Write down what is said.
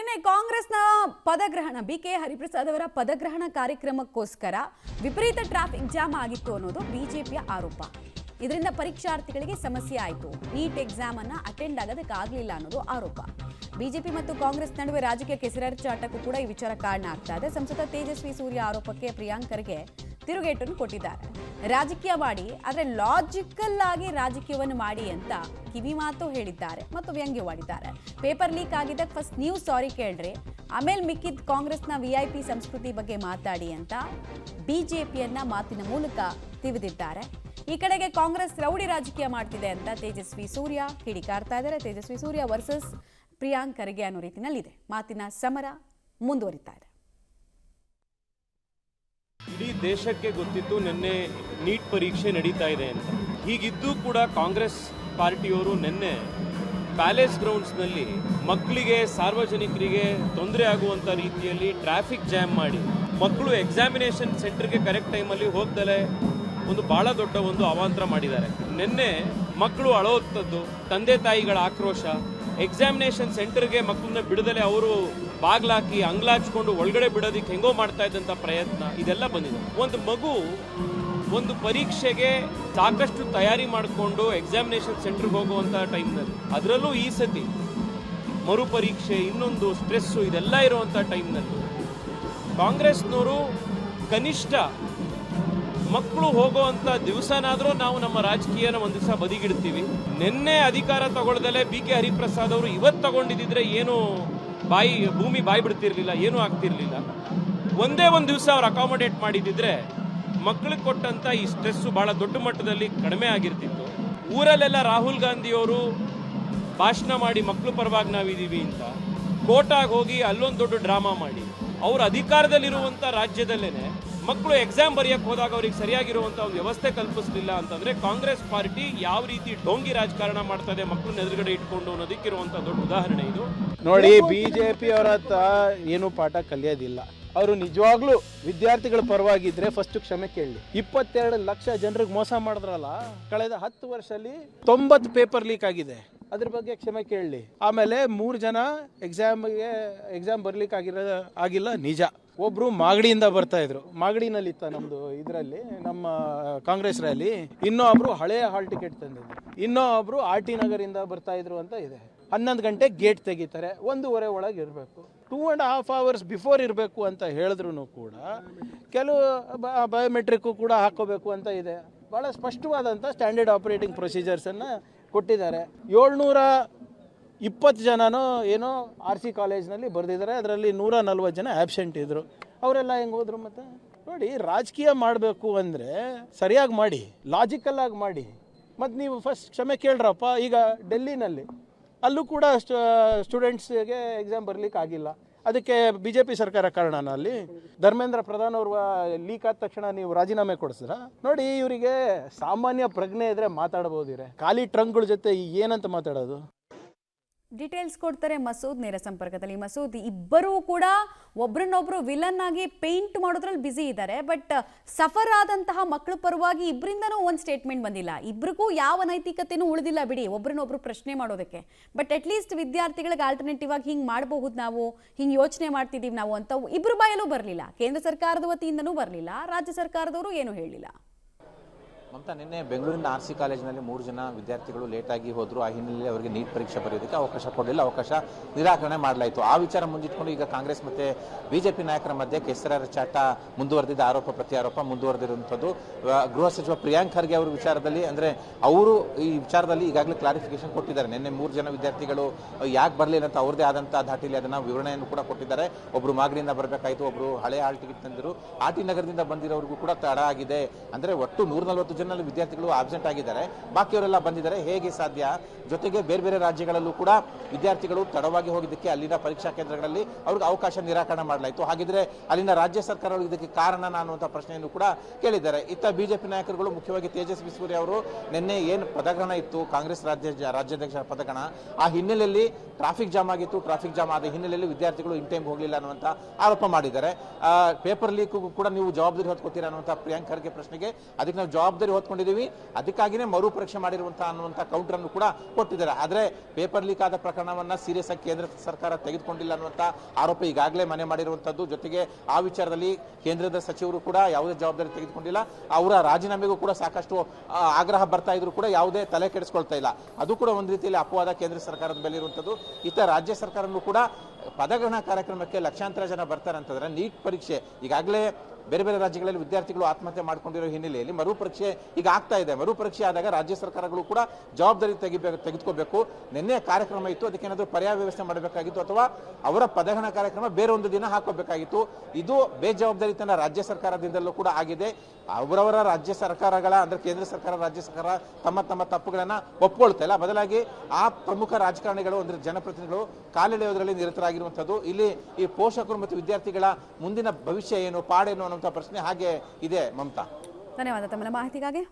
ನಿನ್ನೆ ಕಾಂಗ್ರೆಸ್ನ ಪದಗ್ರಹಣ ಬಿಕೆ ಹರಿಪ್ರಸಾದ್ ಅವರ ಪದಗ್ರಹಣ ಕಾರ್ಯಕ್ರಮಕ್ಕೋಸ್ಕರ ವಿಪರೀತ ಟ್ರಾಫಿಕ್ ಜಾಮ್ ಆಗಿತ್ತು ಅನ್ನೋದು ಬಿಜೆಪಿಯ ಆರೋಪ. ಇದರಿಂದ ಪರೀಕ್ಷಾರ್ಥಿಗಳಿಗೆ ಸಮಸ್ಯೆ ಆಯಿತು. ನೀಟ್ ಎಕ್ಸಾಮ್ ಅನ್ನು ಅಟೆಂಡ್ ಆಗೋದಕ್ಕಾಗಲಿಲ್ಲ ಅನ್ನೋದು ಆರೋಪ. ಬಿಜೆಪಿ ಮತ್ತು ಕಾಂಗ್ರೆಸ್ ನಡುವೆ ರಾಜಕೀಯ ಕೆಸರಾಟಕ್ಕೂ ಕೂಡ ಈ ವಿಚಾರ ಕಾರಣ ಆಗ್ತಾ ಇದೆ. ಸಂಸದ ತೇಜಸ್ವಿ ಸೂರ್ಯ ಆರೋಪಕ್ಕೆ ಪ್ರಿಯಾಂಕ್ ಖರ್ಗೆ ತಿರುಗೇಟನ್ನು ಕೊಟ್ಟಿದ್ದಾರೆ. ರಾಜಕೀಯ ಮಾಡಿ, ಆದರೆ ಲಾಜಿಕಲ್ ಆಗಿ ರಾಜಕೀಯವನ್ನು ಮಾಡಿ ಅಂತ ಕಿವಿ ಮಾತು ಹೇಳಿದ್ದಾರೆ ಮತ್ತು ವ್ಯಂಗ್ಯವಾಡಿದ್ದಾರೆ. ಪೇಪರ್ ಲೀಕ್ ಆಗಿದ್ದಕ್ಕೆ ಫಸ್ಟ್ ನೀವು ಸಾರಿ ಕೇಳ್ರಿ, ಆಮೇಲೆ ಮಿಕ್ಕಿದ ಕಾಂಗ್ರೆಸ್ನ ವಿಐಪಿ ಸಂಸ್ಕೃತಿ ಬಗ್ಗೆ ಮಾತಾಡಿ ಅಂತ ಬಿಜೆಪಿಯನ್ನ ಮಾತಿನ ಮೂಲಕ ತಿವಿದಿದ್ದಾರೆ. ಈ ಕಡೆಗೆ ಕಾಂಗ್ರೆಸ್ ರೌಡಿ ರಾಜಕೀಯ ಮಾಡ್ತಿದೆ ಅಂತ ತೇಜಸ್ವಿ ಸೂರ್ಯ ಕಿಡಿಕಾರ್ತಾ ಇದ್ದಾರೆ. ತೇಜಸ್ವಿ ಸೂರ್ಯ ವರ್ಸಸ್ ಪ್ರಿಯಾಂಕ್ ಖರ್ಗೆ ಅನ್ನೋ ರೀತಿನಲ್ಲಿದೆ. ಮಾತಿನ ಸಮರ ಮುಂದುವರಿತಾ ಇದೆ. ಇಡೀ ದೇಶಕ್ಕೆ ಗೊತ್ತಿತ್ತು ನಿನ್ನೆ ನೀಟ್ ಪರೀಕ್ಷೆ ನಡೀತಾ ಇದೆ ಅಂತ. ಹೀಗಿದ್ದು ಕೂಡ ಕಾಂಗ್ರೆಸ್ ಪಾರ್ಟಿಯವರು ನಿನ್ನೆ ಪ್ಯಾಲೇಸ್ ಗ್ರೌಂಡ್ಸ್ನಲ್ಲಿ ಮಕ್ಕಳಿಗೆ, ಸಾರ್ವಜನಿಕರಿಗೆ ತೊಂದರೆ ಆಗುವಂಥ ರೀತಿಯಲ್ಲಿ ಟ್ರಾಫಿಕ್ ಜಾಮ್ ಮಾಡಿ ಮಕ್ಕಳು ಎಕ್ಸಾಮಿನೇಷನ್ ಸೆಂಟರ್ಗೆ ಕರೆಕ್ಟ್ ಟೈಮಲ್ಲಿ ಹೋಗ್ದಲೇ ಒಂದು ಭಾಳ ದೊಡ್ಡ ಒಂದು ಅವಾಂತರ ಮಾಡಿದ್ದಾರೆ. ನಿನ್ನೆ ಮಕ್ಕಳು ಅಳೋತ್ತದ್ದು, ತಂದೆ ತಾಯಿಗಳ ಆಕ್ರೋಶ, ಎಕ್ಸಾಮಿನೇಷನ್ ಸೆಂಟರ್ಗೆ ಮಕ್ಕಳನ್ನ ಬಿಡದಲೆ ಅವರು ಬಾಗ್ಲಾಕಿ ಅಂಗ್ಲಾಚ್ಕೊಂಡು ಒಳಗಡೆ ಬಿಡೋದಕ್ಕೆ ಹೆಂಗೋ ಮಾಡ್ತಾ ಇದ್ದಂಥ ಪ್ರಯತ್ನ, ಇದೆಲ್ಲ ಬಂದಿದೆ. ಒಂದು ಮಗು ಒಂದು ಪರೀಕ್ಷೆಗೆ ಸಾಕಷ್ಟು ತಯಾರಿ ಮಾಡಿಕೊಂಡು ಎಕ್ಸಾಮಿನೇಷನ್ ಸೆಂಟರ್ಗೆ ಹೋಗುವಂಥ ಟೈಮ್ನಲ್ಲಿ, ಅದರಲ್ಲೂ ಈ ಸತಿ ಮರುಪರೀಕ್ಷೆ, ಇನ್ನೊಂದು ಸ್ಟ್ರೆಸ್ಸು, ಇದೆಲ್ಲ ಇರುವಂಥ ಟೈಮ್ನಲ್ಲಿ ಕಾಂಗ್ರೆಸ್ನವರು ಕನಿಷ್ಠ ಮಕ್ಕಳು ಹೋಗುವಂಥ ದಿವಸನಾದರೂ ನಾವು ನಮ್ಮ ರಾಜಕೀಯನ ಒಂದು ದಿವಸ ಬದಿಗಿಡ್ತೀವಿ. ನಿನ್ನೆ ಅಧಿಕಾರ ತಗೊಳ್ದಲೇ ಬಿಕೆ ಹರಿಪ್ರಸಾದ್ ಅವರು ಇವತ್ತು ತಗೊಂಡಿದ್ದಿದ್ರೆ ಏನು ಭೂಮಿ ಬಾಯಿ ಬಿಡ್ತಿರ್ಲಿಲ್ಲ, ಏನೂ ಆಗ್ತಿರ್ಲಿಲ್ಲ. ಒಂದೇ ಒಂದು ದಿವಸ ಅವ್ರು ಅಕಾಮಡೇಟ್ ಮಾಡಿದ್ದಿದ್ರೆ ಮಕ್ಕಳಿಗೆ ಕೊಟ್ಟಂಥ ಈ ಸ್ಟ್ರೆಸ್ಸು ಭಾಳ ದೊಡ್ಡ ಮಟ್ಟದಲ್ಲಿ ಕಡಿಮೆ ಆಗಿರ್ತಿತ್ತು. ಊರಲ್ಲೆಲ್ಲ ರಾಹುಲ್ ಗಾಂಧಿಯವರು ಭಾಷಣ ಮಾಡಿ ಮಕ್ಕಳು ಪರವಾಗಿ ನಾವಿದ್ದೀವಿ ಅಂತ ಕೋಟಾಗಿ ಹೋಗಿ ಅಲ್ಲೊಂದು ದೊಡ್ಡ ಡ್ರಾಮಾ ಮಾಡಿ ಅವರು ಅಧಿಕಾರದಲ್ಲಿರುವಂಥ ರಾಜ್ಯದಲ್ಲೇ ಮಕ್ಕಳು ಎಕ್ಸಾಮ್ ಬರೆಯಕ್ಕೆ ಹೋದಾಗ ಅವ್ರಿಗೆ ಸರಿಯಾಗಿರುವಂಥ ಒಂದು ವ್ಯವಸ್ಥೆ ಕಲ್ಪಿಸಲಿಲ್ಲ ಅಂತಂದರೆ ಕಾಂಗ್ರೆಸ್ ಪಾರ್ಟಿ ಯಾವ ರೀತಿ ಡೋಂಗಿ ರಾಜಕಾರಣ ಮಾಡ್ತಾ ಇದೆ ಮಕ್ಕಳನ್ನ ಎದುರುಗಡೆ ಇಟ್ಕೊಂಡು ಅನ್ನೋದಕ್ಕಿರುವಂಥ ದೊಡ್ಡ ಉದಾಹರಣೆ ಇದು. ನೋಡಿ, ಬಿಜೆಪಿ ಅವರ ಹತ್ರ ಏನು ಪಾಠ ಕಲಿಯೋದಿಲ್ಲ. ಅವರು ನಿಜವಾಗ್ಲೂ ವಿದ್ಯಾರ್ಥಿಗಳ ಪರವಾಗಿದ್ರೆ ಫಸ್ಟ್ ಕ್ಷಮೆ ಕೇಳಿ. 22 ಲಕ್ಷ ಜನರಿಗೆ ಮೋಸ ಮಾಡಿದ್ರಲ್ಲ ಕಳೆದ 10 ವರ್ಷದಲ್ಲಿ 90 ಪೇಪರ್ ಲೀಕ್ ಆಗಿದೆ, ಅದ್ರ ಬಗ್ಗೆ ಕ್ಷಮೆ ಕೇಳಲಿ. ಆಮೇಲೆ 3 ಜನ ಎಕ್ಸಾಮ್ ಬರ್ಲಿಕ್ಕೆ ಆಗಿಲ್ಲ ನಿಜ. ಒಬ್ರು ಮಾಗಡಿಯಿಂದ ಬರ್ತಾ ಇದ್ರು, ಮಾಗಡಿನಲ್ಲಿತ್ತ ನಮ್ದು ಇದರಲ್ಲಿ ನಮ್ಮ ಕಾಂಗ್ರೆಸ್ ರ್ಯಾಲಿ. ಇನ್ನೊಬ್ರು ಹಳೆಯ ಹಾಲ್ ಟಿಕೆಟ್ ತಂದಿದ್ರು, ಇನ್ನೊಬ್ರು RT ನಗರಿಂದ ಬರ್ತಾ ಇದ್ರು ಅಂತ ಇದೆ. 11 ಗಂಟೆ ಗೇಟ್ ತೆಗಿತಾರೆ, 1:30 ಒಳಗೆ ಇರಬೇಕು, 2.5 hours ಬಿಫೋರ್ ಇರಬೇಕು ಅಂತ ಹೇಳಿದ್ರು ಕೂಡ ಕೆಲವು ಬಯೋಮೆಟ್ರಿಕ್ಕು ಕೂಡ ಹಾಕೋಬೇಕು ಅಂತ ಇದೆ. ಭಾಳ ಸ್ಪಷ್ಟವಾದಂಥ ಸ್ಟ್ಯಾಂಡರ್ಡ್ ಆಪರೇಟಿಂಗ್ ಪ್ರೊಸೀಜರ್ಸನ್ನು ಕೊಟ್ಟಿದ್ದಾರೆ. 720 ಜನನೋ ಏನೋ RC ಕಾಲೇಜ್ನಲ್ಲಿ ಬರೆದಿದ್ದಾರೆ, ಅದರಲ್ಲಿ 140 ಜನ ಆಬ್ಸೆಂಟ್ ಇದ್ದರು. ಅವರೆಲ್ಲ ಹೆಂಗೆ ಹೋದ್ರು? ಮತ್ತು ನೋಡಿ, ರಾಜಕೀಯ ಮಾಡಬೇಕು ಅಂದರೆ ಸರಿಯಾಗಿ ಮಾಡಿ, ಲಾಜಿಕಲ್ಲಾಗಿ ಮಾಡಿ. ಮತ್ತು ನೀವು ಫಸ್ಟ್ ಕ್ಷಮೆ ಕೇಳ್ರಪ್ಪ. ಈಗ ಡೆಲ್ಲಿನಲ್ಲಿ ಅಲ್ಲೂ ಕೂಡ ಸ್ಟೂಡೆಂಟ್ಸ್ಗೆ ಎಕ್ಸಾಮ್ ಬರಲಿಕ್ಕೆ ಆಗಿಲ್ಲ. ಅದಕ್ಕೆ BJP ಸರ್ಕಾರ ಕಾರಣನ? ಅಲ್ಲಿ ಧರ್ಮೇಂದ್ರ ಪ್ರಧಾನ್ ಅವರು ಲೀಕ್ ಆದ ತಕ್ಷಣ ನೀವು ರಾಜೀನಾಮೆ ಕೊಡಿಸಿದ್ರ? ನೋಡಿ, ಇವರಿಗೆ ಸಾಮಾನ್ಯ ಪ್ರಜ್ಞೆ ಇದ್ರೆ ಮಾತಾಡ್ಬೋದಿರೆ, ಖಾಲಿ ಟ್ರಂಕ್ಗಳ ಜೊತೆ ಏನಂತ ಮಾತಾಡೋದು? ಡೀಟೇಲ್ಸ್ ಕೊಡ್ತಾರೆ ಮಸೂದ್ ನೇರ ಸಂಪರ್ಕದಲ್ಲಿ. ಮಸೂದ್, ಇಬ್ಬರೂ ಕೂಡ ಒಬ್ರನ್ನೊಬ್ರು ವಿಲನ್ ಆಗಿ ಪೇಂಟ್ ಮಾಡೋದ್ರಲ್ಲಿ ಬ್ಯುಸಿ ಇದ್ದಾರೆ. ಬಟ್ ಸಫರ್ ಆದಂತಹ ಮಕ್ಕಳ ಪರವಾಗಿ ಇಬ್ಬರಿಂದನೂ ಒಂದು ಸ್ಟೇಟ್ಮೆಂಟ್ ಬಂದಿಲ್ಲ. ಇಬ್ಬರಿಗೂ ಯಾವ ನೈತಿಕತೆನೂ ಉಳಿದಿಲ್ಲ ಬಿಡಿ ಒಬ್ರನ್ನೊಬ್ರು ಪ್ರಶ್ನೆ ಮಾಡೋದಕ್ಕೆ. ಬಟ್ ಅಟ್ಲೀಸ್ಟ್ ವಿದ್ಯಾರ್ಥಿಗಳಿಗೆ ಆಲ್ಟರ್ನೇಟಿವ್ ಆಗಿ ಹಿಂಗೆ ಮಾಡಬಹುದು, ನಾವು ಹಿಂಗೆ ಯೋಚನೆ ಮಾಡ್ತಿದ್ದೀವಿ ನಾವು ಅಂತ ಇಬ್ಬರು ಬಾಯಲ್ಲೂ ಬರಲಿಲ್ಲ. ಕೇಂದ್ರ ಸರ್ಕಾರದ ವತಿಯಿಂದನೂ ಬರಲಿಲ್ಲ, ರಾಜ್ಯ ಸರ್ಕಾರದವರು ಏನೂ ಹೇಳಲಿಲ್ಲ. ಮಮತಾ, ನಿನ್ನೆ ಬೆಂಗಳೂರಿನ RC ಕಾಲೇಜಿನಲ್ಲಿ 3 ಜನ ವಿದ್ಯಾರ್ಥಿಗಳು ಲೇಟಾಗಿ ಹೋದರು. ಆ ಹಿನ್ನೆಲೆಯಲ್ಲಿ ಅವರಿಗೆ ನೀಟ್ ಪರೀಕ್ಷೆ ಬರೆಯೋದಕ್ಕೆ ಅವಕಾಶ ಕೊಡಲಿಲ್ಲ, ಅವಕಾಶ ನಿರಾಕರಣೆ ಮಾಡಲಾಯಿತು. ಆ ವಿಚಾರ ಮುಂದಿಟ್ಕೊಂಡು ಈಗ ಕಾಂಗ್ರೆಸ್ ಮತ್ತು BJP ನಾಯಕರ ಮಧ್ಯೆ ಕೆಸರಾಚಾಟ ಮುಂದುವರೆದಿದ್ದ, ಆರೋಪ ಪ್ರತ್ಯಾರೋಪ ಮುಂದುವರೆದಿರುವಂಥದ್ದು. ಗೃಹ ಸಚಿವ ಪ್ರಿಯಾಂಕ್ ಖರ್ಗೆ ಅವರ ವಿಚಾರದಲ್ಲಿ, ಅಂದರೆ ಅವರು ಈ ವಿಚಾರದಲ್ಲಿ ಈಗಾಗಲೇ ಕ್ಲಾರಿಫಿಕೇಶನ್ ಕೊಟ್ಟಿದ್ದಾರೆ. ನಿನ್ನೆ 3 ಜನ ವಿದ್ಯಾರ್ಥಿಗಳು ಯಾಕೆ ಬರಲಿಲ್ಲ ಅಂತ ಅವ್ರದ್ದೇ ಆದಂಥ ಧಾಟಿಲಿ ಅದನ್ನು ವಿವರಣೆಯನ್ನು ಕೂಡ ಕೊಟ್ಟಿದ್ದಾರೆ. ಒಬ್ಬರು ಮಾಗಡಿಯಿಂದ ಬರಬೇಕಾಯಿತು, ಒಬ್ಬರು ಹಳೆ ಹಾಲ್ ಟಿಕೆಟ್ ತಂದಿರು, RT ನಗರದಿಂದ ಬಂದಿರೋರಿಗೂ ಕೂಡ ತಡ ಆಗಿದೆ. ಅಂದರೆ ಒಟ್ಟು 140 ವಿದ್ಯಾರ್ಥಿಗಳು ಆಬ್ಸೆಂಟ್ ಆಗಿದ್ದಾರೆ, ಬಾಕಿಯವರೆಲ್ಲ ಬಂದಿದ್ದಾರೆ. ಹೇಗೆ ಸಾಧ್ಯ? ಜೊತೆಗೆ ಬೇರೆ ಬೇರೆ ರಾಜ್ಯಗಳಲ್ಲೂ ಕೂಡ ವಿದ್ಯಾರ್ಥಿಗಳು ತಡವಾಗಿ ಹೋಗಿದ್ದಕ್ಕೆ ಅಲ್ಲಿನ ಪರೀಕ್ಷಾ ಕೇಂದ್ರಗಳಲ್ಲಿ ಅವ್ರಿಗೆ ಅವಕಾಶ ನಿರಾಕರಣೆ ಮಾಡಲಾಯಿತು. ಹಾಗಿದ್ರೆ ಅಲ್ಲಿನ ರಾಜ್ಯ ಸರ್ಕಾರಗಳು ಇದಕ್ಕೆ ಕಾರಣ ಅನ್ನುವಂಥ ಪ್ರಶ್ನೆಯನ್ನು ಕೂಡ ಕೇಳಿದ್ದಾರೆ. ಇತ್ತ BJP ನಾಯಕರುಗಳು, ಮುಖ್ಯವಾಗಿ ತೇಜಸ್ವಿ ಸೂರ್ಯ ಅವರು ನಿನ್ನೆ ಏನು ಪದಗ್ರಹಣ ಇತ್ತು, ಕಾಂಗ್ರೆಸ್ ರಾಜ್ಯಾಧ್ಯಕ್ಷರ ಪದಗ್ರಹಣ, ಆ ಹಿನ್ನೆಲೆಯಲ್ಲಿ ಟ್ರಾಫಿಕ್ ಜಾಮ್ ಆಗಿತ್ತು. ಟ್ರಾಫಿಕ್ ಜಾಮ್ ಆದ ಹಿನ್ನೆಲೆಯಲ್ಲಿ ವಿದ್ಯಾರ್ಥಿಗಳು ಇನ್ ಟೈಮ್ ಹೋಗಲಿಲ್ಲ ಅನ್ನುವಂಥ ಆರೋಪ ಮಾಡಿದ್ದಾರೆ. ಪೇಪರ್ ಲೀಕ್ ಕೂಡ ನೀವು ಜವಾಬ್ದಾರಿ ಹೊತ್ಕೋತೀರಾ ಅನ್ನುವಂಥ ಪ್ರಿಯಾಂಕ್ ಖರ್ಗೆ ಪ್ರಶ್ನೆಗೆ ಅದಕ್ಕೆ ನಾವು ಜವಾಬ್ದಾರಿ ಓದ್ಕೊಂಡಿದ್ದೀವಿ, ಅದಕ್ಕಾಗಿನೇ ಮರು ಪರೀಕ್ಷೆ ಮಾಡಿರುವಂತಹ ಅನ್ನುವಂಥ ಕೌಂಟರ್ ಅನ್ನು ಕೂಡ ಕೊಟ್ಟಿದ್ದಾರೆ. ಆದರೆ ಪೇಪರ್ ಲೀಕ್ ಆದ ಪ್ರಕರಣವನ್ನ ಸೀರಿಯಸ್ ಆಗಿ ಕೇಂದ್ರ ಸರ್ಕಾರ ತೆಗೆದುಕೊಂಡಿಲ್ಲ ಅನ್ನುವಂಥ ಆರೋಪ ಈಗಾಗಲೇ ಮನೆ ಮಾಡಿರುವಂಥದ್ದು. ಜೊತೆಗೆ ಆ ವಿಚಾರದಲ್ಲಿ ಕೇಂದ್ರದ ಸಚಿವರು ಕೂಡ ಯಾವುದೇ ಜವಾಬ್ದಾರಿ ತೆಗೆದುಕೊಂಡಿಲ್ಲ. ಅವರ ರಾಜೀನಾಮೆಗೂ ಕೂಡ ಸಾಕಷ್ಟು ಆಗ್ರಹ ಬರ್ತಾ ಇದ್ರು ಕೂಡ ಯಾವುದೇ ತಲೆ ಕೆಡಿಸ್ಕೊಳ್ತಾ ಇಲ್ಲ. ಅದು ಕೂಡ ಒಂದು ರೀತಿಯಲ್ಲಿ ಅಪವಾದ ಕೇಂದ್ರ ಸರ್ಕಾರದ ಮೇಲೆ ಇರುವಂಥದ್ದು. ಇತ್ತ ರಾಜ್ಯ ಸರ್ಕಾರನೂ ಕೂಡ ಪದಗ್ರಹಣ ಕಾರ್ಯಕ್ರಮಕ್ಕೆ ಲಕ್ಷಾಂತರ ಜನ ಬರ್ತಾರೆ ಅಂತಂದ್ರೆ ನೀಟ್ ಪರೀಕ್ಷೆ ಈಗಾಗಲೇ ಬೇರೆ ಬೇರೆ ರಾಜ್ಯಗಳಲ್ಲಿ ವಿದ್ಯಾರ್ಥಿಗಳು ಆತ್ಮಹತ್ಯೆ ಮಾಡ್ಕೊಂಡಿರೋ ಹಿನ್ನೆಲೆಯಲ್ಲಿ ಮರುಪರೀಕ್ಷೆ ಈಗ ಆಗ್ತಾ ಇದೆ. ಮರುಪರೀಕ್ಷೆ ಆದಾಗ ರಾಜ್ಯ ಸರ್ಕಾರಗಳು ಕೂಡ ಜವಾಬ್ದಾರಿ ತೆಗೆದುಕೋಬೇಕು. ನಿನ್ನೆ ಕಾರ್ಯಕ್ರಮ ಇತ್ತು, ಅದಕ್ಕೇನಾದರೂ ಪರ್ಯಾಯ ವ್ಯವಸ್ಥೆ ಮಾಡಬೇಕಾಗಿತ್ತು ಅಥವಾ ಅವರ ಪದಗ್ರಹಣ ಕಾರ್ಯಕ್ರಮ ಬೇರೆ ಒಂದು ದಿನ ಹಾಕೋಬೇಕಾಗಿತ್ತು. ಇದು ಬೇಜವಾಬ್ದಾರಿತನ ರಾಜ್ಯ ಸರ್ಕಾರದಿಂದಲೂ ಕೂಡ ಆಗಿದೆ. ಅವರವರ ರಾಜ್ಯ ಸರ್ಕಾರಗಳ ಅಂದ್ರೆ ಕೇಂದ್ರ ಸರ್ಕಾರ ರಾಜ್ಯ ಸರ್ಕಾರ ತಮ್ಮ ತಮ್ಮ ತಪ್ಪುಗಳನ್ನ ಒಪ್ಕೊಳ್ತಾ ಇಲ್ಲ. ಬದಲಾಗಿ ಆ ಪ್ರಮುಖ ರಾಜಕಾರಣಿಗಳು ಅಂದ್ರೆ ಜನಪ್ರತಿನಿಧಿಗಳು ಕಾಲೆಳೆಯೋದ್ರಲ್ಲಿ ನಿರತರಾಗಿರುವಂಥದ್ದು. ಇಲ್ಲಿ ಈ ಪೋಷಕರು ಮತ್ತು ವಿದ್ಯಾರ್ಥಿಗಳ ಮುಂದಿನ ಭವಿಷ್ಯ ಏನು, ಪಾಡೇನು ಅನ್ನುವಂಥ ಪ್ರಶ್ನೆ ಹಾಗೆ ಇದೆ. ಮಮತಾ, ಧನ್ಯವಾದ ತಮ್ಮ ಮಾಹಿತಿಗಾಗಿ.